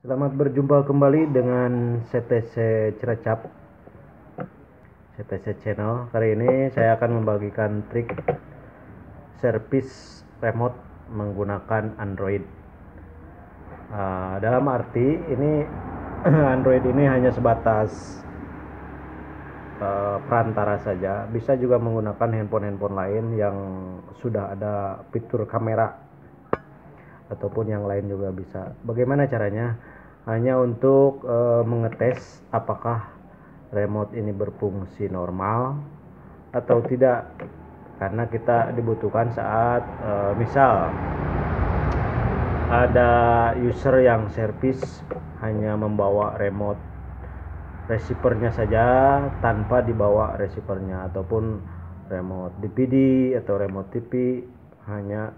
Selamat berjumpa kembali dengan CTC Ciracap, CTC Channel. Kali ini saya akan membagikan trik servis remote menggunakan Android. Dalam arti ini Android ini hanya sebatas perantara saja. Bisa juga menggunakan handphone lain yang sudah ada fitur kamera ataupun yang lain juga bisa. Bagaimana caranya? Hanya untuk mengetes apakah remote ini berfungsi normal atau tidak, karena kita dibutuhkan saat misal ada user yang servis hanya membawa remote receivernya saja tanpa dibawa receivernya, ataupun remote DVD atau remote TV hanya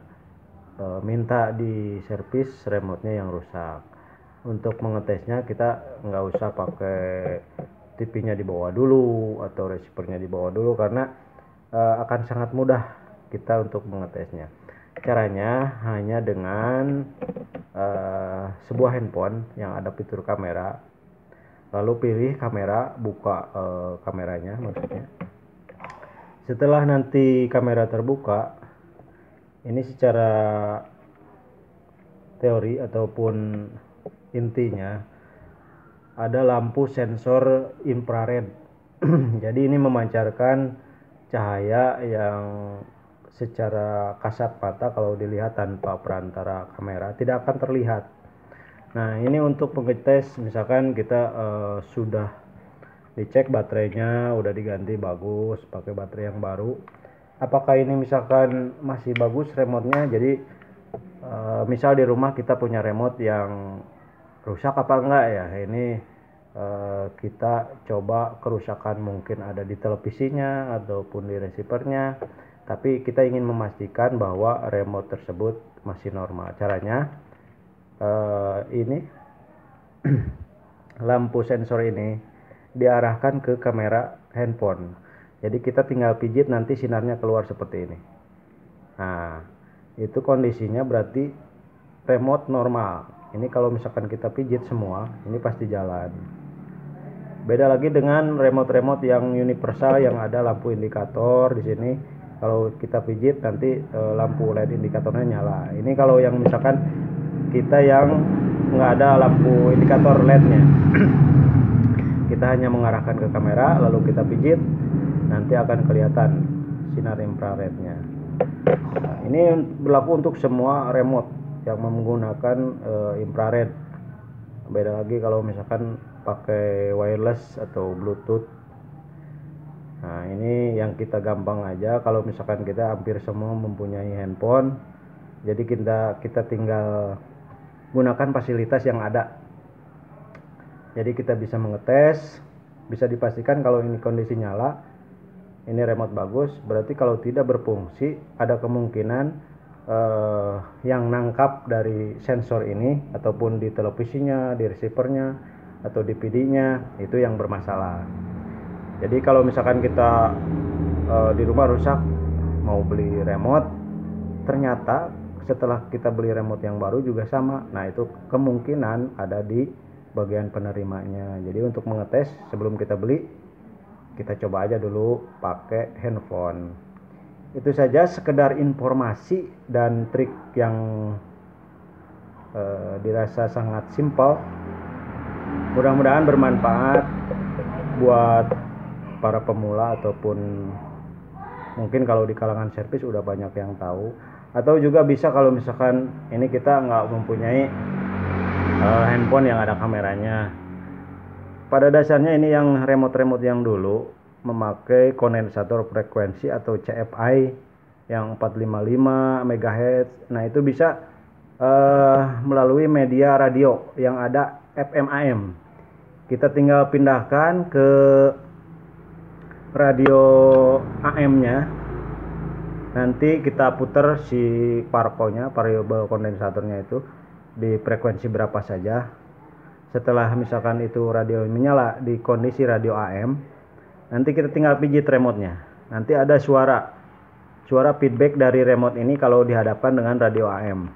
minta di servis remote-nya yang rusak. Untuk mengetesnya kita nggak usah pakai TV-nya dibawa dulu atau receiver-nya dibawa dulu, karena akan sangat mudah kita untuk mengetesnya. Caranya hanya dengan sebuah handphone yang ada fitur kamera, lalu pilih kamera, buka kameranya maksudnya. Setelah nanti kamera terbuka, ini secara teori ataupun intinya ada lampu sensor infrared. Jadi ini memancarkan cahaya yang secara kasat mata kalau dilihat tanpa perantara kamera tidak akan terlihat. Nah, ini untuk mengetes misalkan kita sudah dicek baterainya udah diganti bagus pakai baterai yang baru. Apakah ini misalkan masih bagus remote-nya? Jadi misal di rumah kita punya remote yang rusak apa enggak ya, ini kita coba kerusakan mungkin ada di televisinya ataupun di receivernya, tapi kita ingin memastikan bahwa remote tersebut masih normal. Caranya ini lampu sensor ini diarahkan ke kamera handphone, jadi kita tinggal pijit nanti sinarnya keluar seperti ini. Nah, itu kondisinya berarti remote normal. Ini kalau misalkan kita pijit semua, ini pasti jalan. Beda lagi dengan remote-remote yang universal yang ada lampu indikator di sini. Kalau kita pijit nanti lampu LED indikatornya nyala. Ini kalau yang misalkan kita yang nggak ada lampu indikator LED-nya, kita hanya mengarahkan ke kamera lalu kita pijit, nanti akan kelihatan sinar infrarednya. Nah, ini berlaku untuk semua remote yang menggunakan infrared. Beda lagi kalau misalkan pakai wireless atau bluetooth. Nah, ini yang kita gampang aja kalau misalkan kita hampir semua mempunyai handphone, jadi kita tinggal gunakan fasilitas yang ada. Jadi kita bisa mengetes, bisa dipastikan kalau ini kondisi nyala, ini remote bagus. Berarti kalau tidak berfungsi, ada kemungkinan yang nangkap dari sensor ini ataupun di televisinya, di receivernya atau DVD-nya itu yang bermasalah. Jadi kalau misalkan kita di rumah rusak mau beli remote, ternyata setelah kita beli remote yang baru juga sama, nah itu kemungkinan ada di bagian penerimanya. Jadi untuk mengetes sebelum kita beli, kita coba aja dulu pakai handphone. Itu saja sekedar informasi dan trik yang dirasa sangat simpel. Mudah-mudahan bermanfaat buat para pemula ataupun mungkin kalau di kalangan servis udah banyak yang tahu, atau juga bisa kalau misalkan ini kita nggak mempunyai handphone yang ada kameranya. Pada dasarnya ini yang remote-remote yang dulu memakai kondensator frekuensi atau CFI yang 455 MHz. Nah, itu bisa melalui media radio yang ada FM AM. Kita tinggal pindahkan ke radio AM-nya. Nanti kita putar si parkonya, variabel kondensatornya itu di frekuensi berapa saja. Setelah misalkan itu radio menyala di kondisi radio AM, nanti kita tinggal pijit remote-nya. Nanti ada suara feedback dari remote ini kalau dihadapkan dengan radio AM.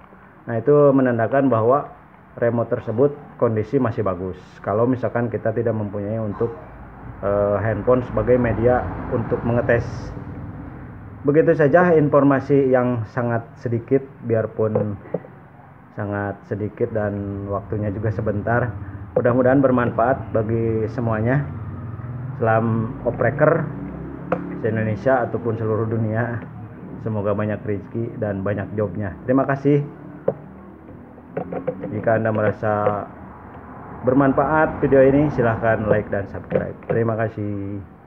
Nah, itu menandakan bahwa remote tersebut kondisi masih bagus. Kalau misalkan kita tidak mempunyai untuk handphone sebagai media untuk mengetes. Begitu saja informasi yang sangat sedikit, biarpun sangat sedikit dan waktunya juga sebentar. Mudah-mudahan bermanfaat bagi semuanya. Salam opreker se-Indonesia ataupun seluruh dunia. Semoga banyak rezeki dan banyak jobnya. Terima kasih. Jika Anda merasa bermanfaat video ini, silahkan like dan subscribe. Terima kasih.